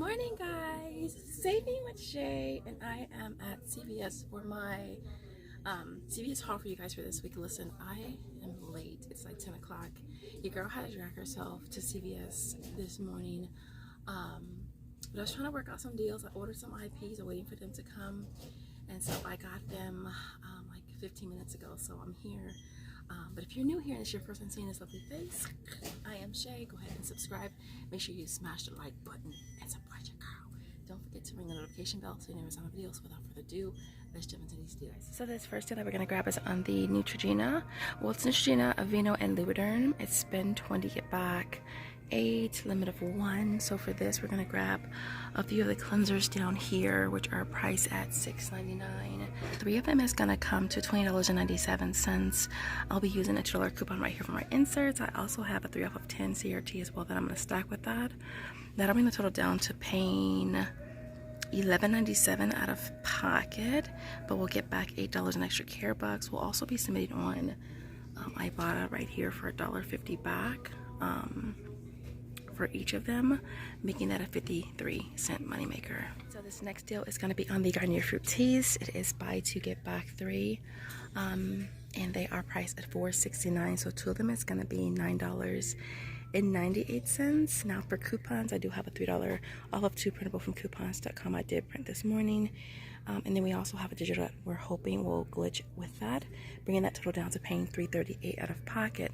morning, guys. Saving with Shay, and I am at CVS for my CVS haul for you guys for this week. Listen, I am late. It's like 10 o'clock. Your girl had to drag herself to CVS this morning, but I was trying to work out some deals. I ordered some IPs. I'm waiting for them to come, and so I got them like 15 minutes ago. So I'm here. But if you're new here and it's your first time seeing this lovely face, I am Shay. Go ahead and subscribe. Make sure you smash the like button and support your girl. Don't forget to ring the notification bell so you never miss on videos. Without further ado, let's jump into these deals. So this first deal that we're going to grab is on the Neutrogena. Well, it's Neutrogena, Aveeno, and Lubriderm. It's spend 20, get back 8, limit of 1. So for this, we're going to grab a few of the cleansers down here, which are priced at $6.99. 3 of them is going to come to $20.97. I'll be using a $2 coupon right here for my inserts. I also have a 3 off of 10 CRT as well that I'm going to stack with that. That'll bring the total down to paying $11.97 out of pocket, but we'll get back $8 in extra care bucks. We'll also be submitting on Ibotta right here for $1.50 back for each of them, making that a 53-cent moneymaker. So this next deal is going to be on the Garnier Fruit Teas. It is buy 2 get back 3, and they are priced at $4.69. So 2 of them is going to be $9.98. Now for coupons, I do have a $3 off of 2 printable from coupons.com. I did print this morning, and then we also have a digital that we're hoping will glitch with that, bringing that total down to paying $3.38 out of pocket,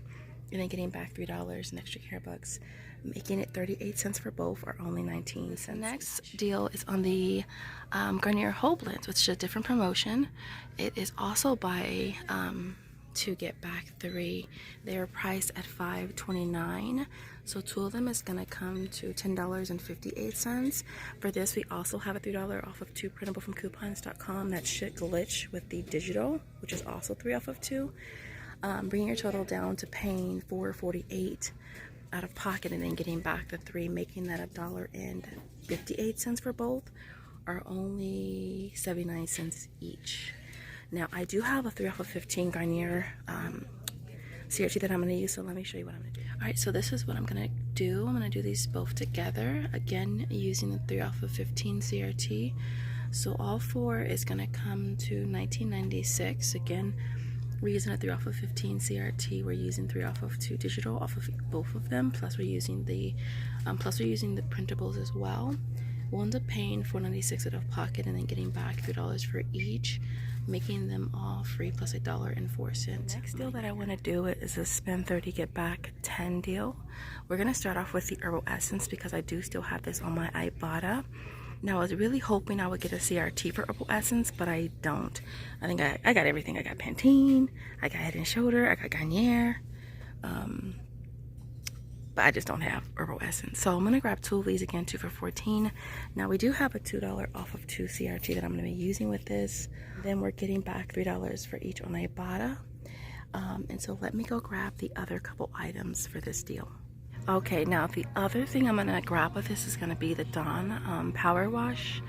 and then getting back $3 in extra care bucks, making it 38 cents for both, or only 19 cents. Next deal is on the Garnier Whole Blends, which is a different promotion. It is also buy 2 get back 3. They are priced at $5.29. So 2 of them is going to come to $10.58. For this, we also have a $3 off of 2 printable from coupons.com. That should glitch with the digital, which is also 3 off of 2. Bringing your total down to paying $4.48 out of pocket, and then getting back the 3, making that $1.58 for both, or only 79 cents each. Now I do have a 3 off of 15 Garnier CRT that I'm going to use, so let me show you what I'm going to do. Alright, so this is what I'm going to do. I'm going to do these both together, again using the 3 off of 15 CRT. So all 4 is going to come to $19.96. Again, we're using a 3 off of 15 CRT. We're using 3 off of 2 digital off of both of them. Plus we're using the printables as well. We'll end up paying $4.96 out of pocket, and then getting back $3 for each, making them all free plus $1.04. Next deal that I want to do is a spend 30 get back 10 deal. We're gonna start off with the Herbal Essence because I do still have this on my Ibotta. Now, I was really hoping I would get a CRT for Herbal Essence, but I don't. I think I got everything. I got Pantene, I got Head and Shoulder, I got Garnier, but I just don't have Herbal Essence. So I'm going to grab 2 of these again, 2 for $14. Now, we do have a $2 off of 2 CRT that I'm going to be using with this. Then we're getting back $3 for each on Ibotta. And so let me go grab the other couple items for this deal. Okay, now the other thing I'm gonna grab with this is gonna be the Dawn Power Wash,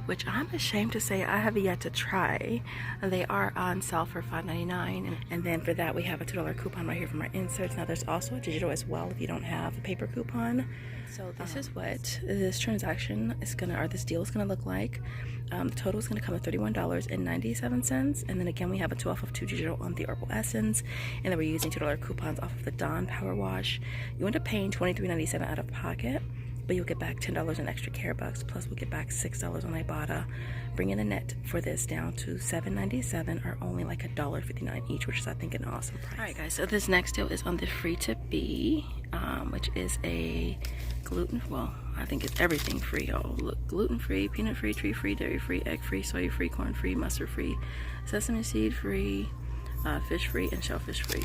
which I'm ashamed to say I have yet to try. They are on sale for $5.99, and then for that we have a $2 coupon right here from our inserts. Now there's also a digital as well if you don't have a paper coupon. So this is what this transaction is gonna, or this deal is gonna look like. The total is going to come at $31.97, and then again we have a 2 off of 2 digital on the Herbal Essence, and then we're using $2 coupons off of the Dawn Power Wash. You end up paying $23.97 out of pocket, but you'll get back $10 in extra care bucks, plus we'll get back $6 on Ibotta, bringing the net for this down to $7.97, or only like $1.59 each, which is I think an awesome price. Alright guys, so this next deal is on the Free to Be, which is a I think it's everything free. Oh, look, gluten-free, peanut-free, tree-free, dairy-free, egg-free, soy-free, corn-free, mustard-free, sesame seed-free, fish-free, and shellfish-free.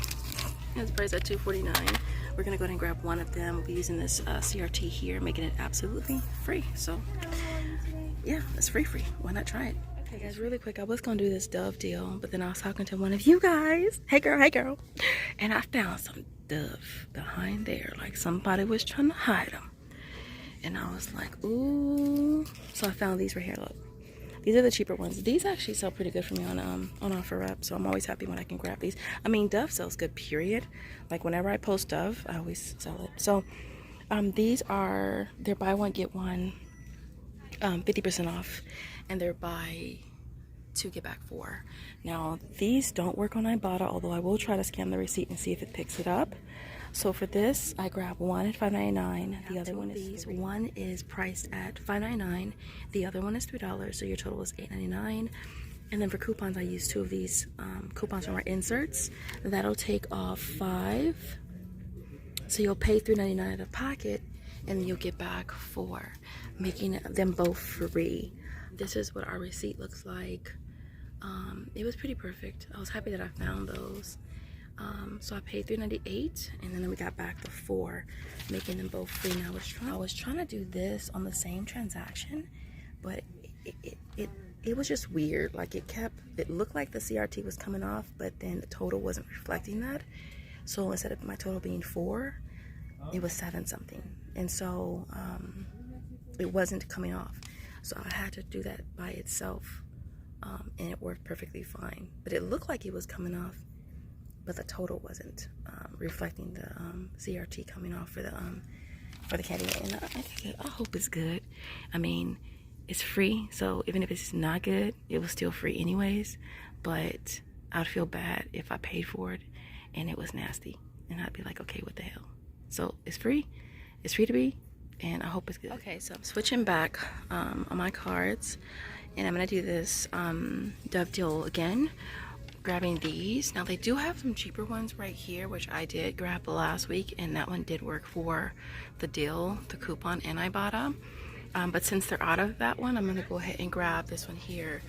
It's priced at $2.49. We're gonna go ahead and grab 1 of them. We'll be using this CRT here, making it absolutely free. So, yeah, it's free. Why not try it? Okay, guys, really quick, I was gonna do this Dove deal, but then I was talking to one of you guys. Hey girl, and I found some Dove behind there, like somebody was trying to hide them. And I was like, ooh. So I found these right here. Look, these are the cheaper ones. These actually sell pretty good for me on OfferUp. So I'm always happy when I can grab these. I mean, Dove sells good, period. Like whenever I post Dove, I always sell it. So these are, they're buy one get one 50% off, and they're buy 2 get back 4. Now these don't work on Ibotta, although I will try to scan the receipt and see if it picks it up. So for this, I grab one at $5.99. The other one is one is priced at $5.99. The other one is $3, so your total is $8.99. And then for coupons, I use 2 of these coupons from our inserts. That'll take off 5. So you'll pay $3.99 out of pocket, and then you'll get back 4, making them both free. This is what our receipt looks like. It was pretty perfect. I was happy that I found those. So I paid $3.98, and then we got back the 4, making them both free. Now I was trying to do this on the same transaction, but it was just weird. Like it looked like the CRT was coming off, but then the total wasn't reflecting that. So instead of my total being 4, it was 7 something, and so it wasn't coming off. So I had to do that by itself, and it worked perfectly fine. But it looked like it was coming off, but the total wasn't reflecting the CRT coming off for the candy. And I hope it's good. I mean, it's free, so even if it's not good, it was still free anyways. But I'd feel bad if I paid for it and it was nasty, and I'd be like, okay, what the hell? So it's free. It's free to be, and I hope it's good. Okay, so I'm switching back on my cards, and I'm gonna do this Dove deal again, grabbing these. Now they do have some cheaper ones right here, which I did grab last week, and that one did work for the deal, the coupon, and Ibotta. But since they're out of that one, I'm gonna go ahead and grab this one here.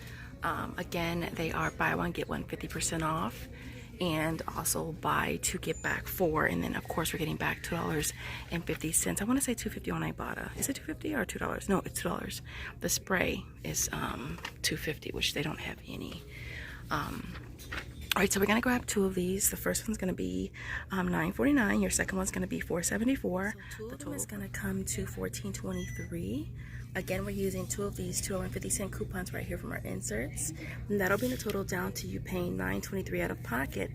Again, they are buy one get one 50% off, and also buy 2 get back 4, and then of course we're getting back $2.50. I want to say $2.50 on Ibotta. Is it $2.50 or $2? No, it's $2. The spray is $2.50, which they don't have any. Alright, so we're gonna grab 2 of these. The first one's gonna be $9.49. Your second one's gonna be $4.74. So the total is gonna come to $14.23. Again, we're using 2 of these $2.50 coupons right here from our inserts, and that'll bring the total down to you paying $9.23 out of pocket.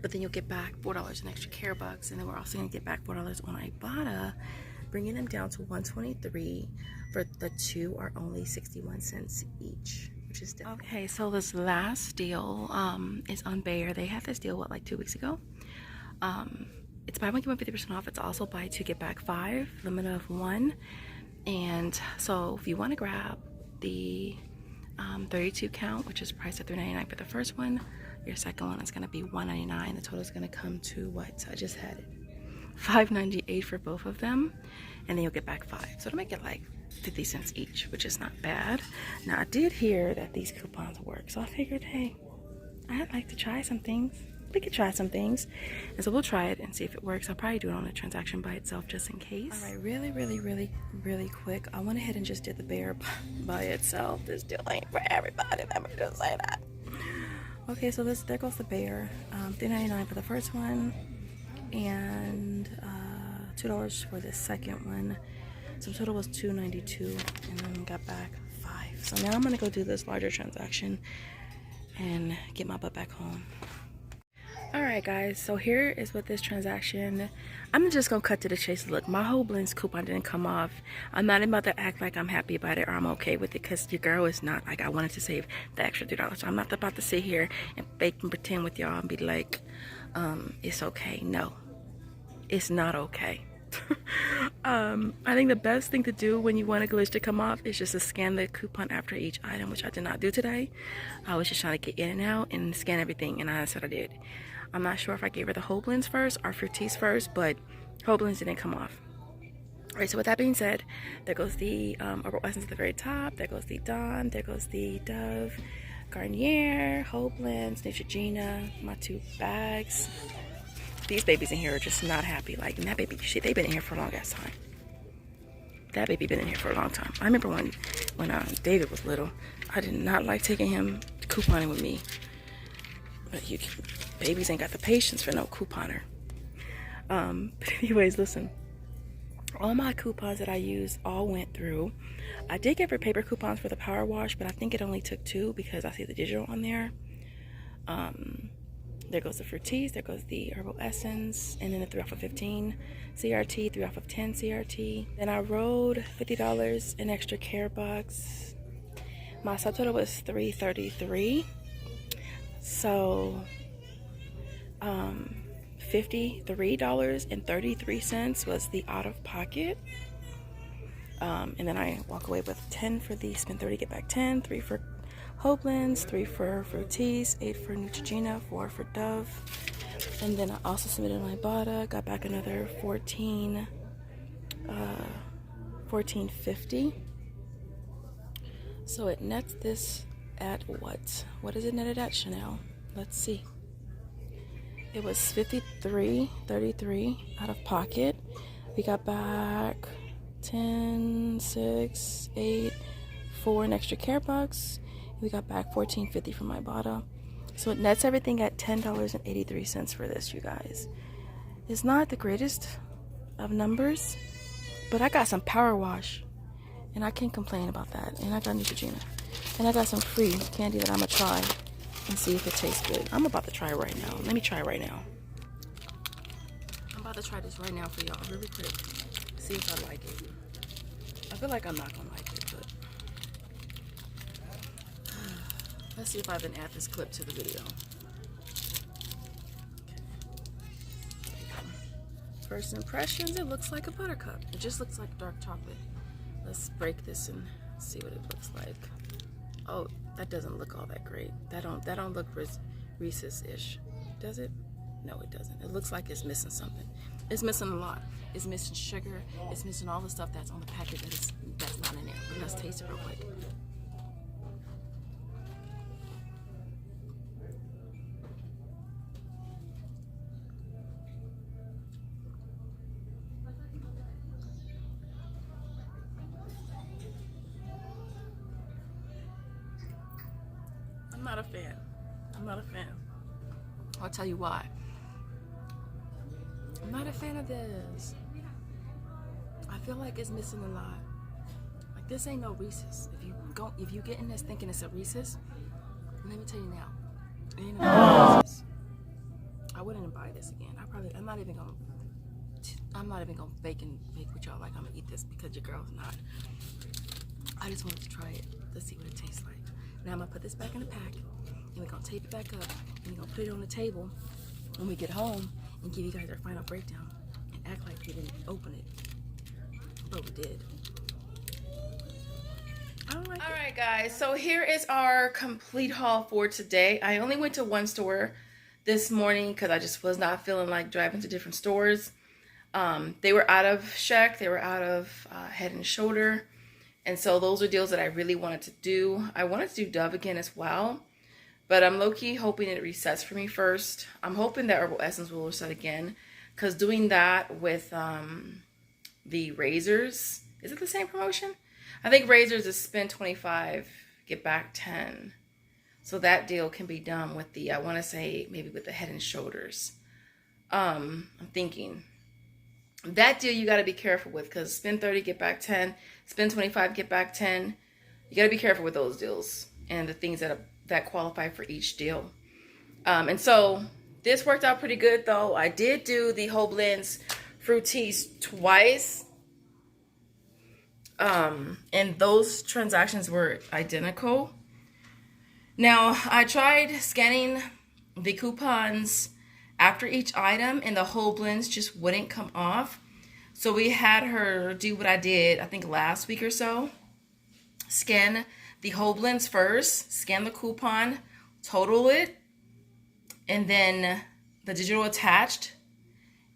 But then you'll get back $4 in extra care bucks, and then we're also gonna get back $4 on Ibotta, bringing them down to $123. For the 2 are only 61 cents each. Okay, so this last deal is on Bayer. They had this deal, what, like 2 weeks ago? It's buy one get one 50% off. It's also buy 2 get back 5, limit of 1. And so if you want to grab the 32 count, which is priced at $3.99 for the first one, your second one is going to be $1.99. The total is going to come to what? I just had it, $5.98 for both of them, and then you'll get back 5. So it'll make it like 50 cents each, which is not bad. Now I did hear that these coupons work, so I figured, hey, I'd like to try some things. We could try some things, and so we'll try it and see if it works. I'll probably do it on a transaction by itself just in case. All right, really quick, I went ahead and just did the Bayer by itself. This deal ain't for everybody, let me just say that. Okay, so there goes the Bayer, $3.99 for the first one, and $2 for the second one. So total was $2.92, and then got back 5. So now I'm gonna go do this larger transaction and get my butt back home. Alright guys, so here is what this transaction, I'm just gonna cut to the chase. Look, my whole blends coupon didn't come off. I'm not about to act like I'm happy about it or I'm okay with it, because your girl is not. Like, I wanted to save the extra $3. So I'm not about to sit here and fake and pretend with y'all and be like, it's okay. No, it's not okay. I think the best thing to do when you want a glitch to come off is just to scan the coupon after each item, which I did not do today. I was just trying to get in and out and scan everything, and that's what I did. I'm not sure if I gave her the whole blends first or fruities first, but whole blends didn't come off. Alright, so with that being said, there goes the Herbal Essence at the very top, there goes the Dawn, there goes the Dove, Garnier, whole blends, Neutrogena, my 2 bags. These babies in here are just not happy. Like, and that baby, shit, they've been in here for a long ass time. That baby been in here for a long time. I remember when David was little, I did not like taking him couponing with me. But babies ain't got the patience for no couponer. But anyways, listen. All my coupons that I used all went through. I did get for paper coupons for the power wash, but I think it only took 2 because I see the digital on there. There goes the Fruities, there goes the Herbal Essence, and then the 3 off of 15 CRT, 3 off of 10 CRT. Then I rode $50 in extra care bucks. My subtotal was $333. So $53.33 was the out of pocket. And then I walk away with 10 for the spend 30, get back 10, 3 for Hoblins, 3 for Fruities, 8 for Neutrogena, 4 for Dove. And then I also submitted my Ibotta, got back another $14.50. So it nets this at what? What is it netted at, Chanel? Let's see. It was $53.33 out of pocket. We got back 10, 6, 8, 4 in extra care bucks. We got back $14.50 from my Ibotta. So it nets everything at $10.83 for this, you guys. It's not the greatest of numbers, but I got some power wash, and I can't complain about that. And I got Neutrogena, and I got some free candy that I'm gonna try and see if it tastes good. I'm about to try it right now. Let me try it right now. I'm about to try this right now for y'all, really quick. See if I like it. I feel like I'm not gonna like it, but let's see if I can add this clip to the video. First impressions, it looks like a buttercup. It just looks like dark chocolate. Let's break this and see what it looks like. Oh, that doesn't look all that great. That don't look Reese's-ish. Does it? No, it doesn't. It looks like it's missing something. It's missing a lot. It's missing sugar. It's missing all the stuff that's on the packet that's not in there. But let's taste it real quick. I'm not a fan. I'm not a fan. I'll tell you why. I'm not a fan of this. I feel like it's missing a lot. Like, this ain't no Reese's. If you get in this thinking it's a Reese's, let me tell you now, it ain't no Reese's. I wouldn't buy this again. I'm not even gonna bake with y'all like I'm gonna eat this, because your girl's not. I just wanted to try it. Let's see what it tastes like. Now I'm gonna put this back in the pack, and we're gonna tape it back up, and we're gonna put it on the table when we get home and give you guys our final breakdown and act like we didn't open it, but we did. I don't like it. All right, guys, so here is our complete haul for today. I only went to one store this morning because I just was not feeling like driving to different stores. They were out of Sheck, they were out of Head and Shoulder, and so those are deals that I really wanted to do. I wanted to do Dove again as well, but I'm low-key hoping it resets for me first. I'm hoping that Herbal Essence will reset again, because doing that with the razors, is it the same promotion? I think razors is spend 25, get back 10. So that deal can be done with the, I want to say maybe with the Head and Shoulders. I'm thinking that deal you got to be careful with, because spend 30, get back 10, spend 25, get back 10. You got to be careful with those deals and the things that qualify for each deal. And so this worked out pretty good, though. I did do the Hoblins Fruities twice. And those transactions were identical. Now, I tried scanning the coupons after each item, and the Hoblins just wouldn't come off. So we had her do what I did, I think last week or so. Scan the Hoblins first, scan the coupon, total it, and then the digital attached.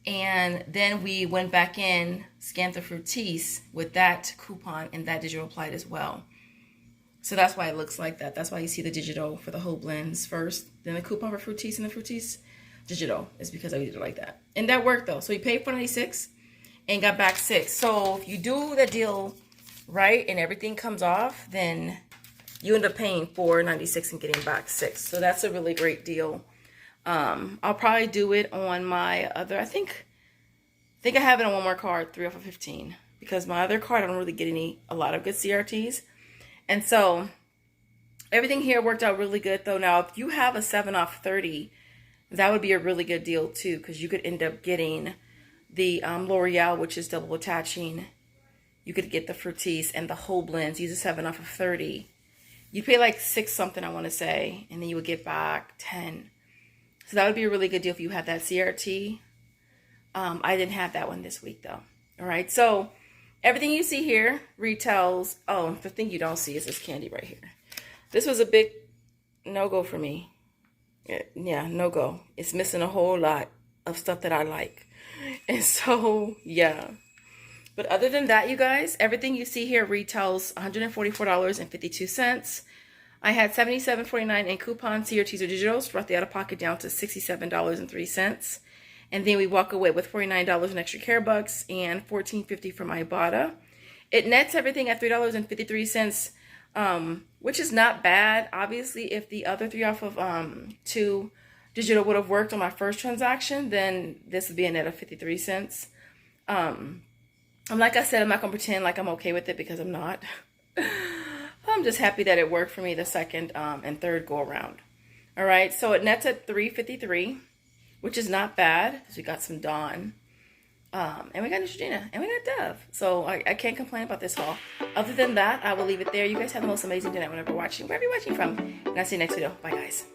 And then we went back in, scanned the Fruities with that coupon and that digital applied as well. So that's why it looks like that. That's why you see the digital for the Hoblins first, then the coupon for Fruities, and the Fruities digital. It's because I did it like that. And that worked, though. So we paid $4.96 and got back 6. So if you do the deal right and everything comes off, then you end up paying $4.96 and getting back 6. So that's a really great deal. I'll probably do it on my other, I think I have it on one more card, 3 off of 15, because my other card I don't really get a lot of good CRTs. And so everything here worked out really good, though. Now, if you have a 7 off 30 That would be a really good deal too, because you could end up getting the L'Oreal, which is double attaching. You could get the Fructis and the whole blends. Use a 7 off of 30. You'd pay like 6 something, I want to say, and then you would get back 10. So that would be a really good deal if you had that CRT. I didn't have that one this week though. All right, so everything you see here retails. Oh, the thing you don't see is this candy right here. This was a big no-go for me. Yeah, no-go. It's missing a whole lot of stuff that I like. And so, yeah. But other than that, you guys, everything you see here retails $144.52. I had $77.49 in coupons, CRTs, or digitals, brought the out-of-pocket down to $67.03. And then we walk away with $49 in extra care bucks and $14.50 from Ibotta. It nets everything at $3.53, which is not bad. Obviously, if the other 3 off of 2 digital would have worked on my first transaction, then this would be a net of 53 cents. And like I said, I'm not going to pretend like I'm okay with it, because I'm not. I'm just happy that it worked for me the second and third go around. All right, so it nets at $3.53, which is not bad, because we got some Dawn. And we got Neutrogena, and we got Dove. So I can't complain about this haul. Other than that, I will leave it there. You guys have the most amazing day whenever watching, wherever you're watching from. And I'll see you next video. Bye, guys.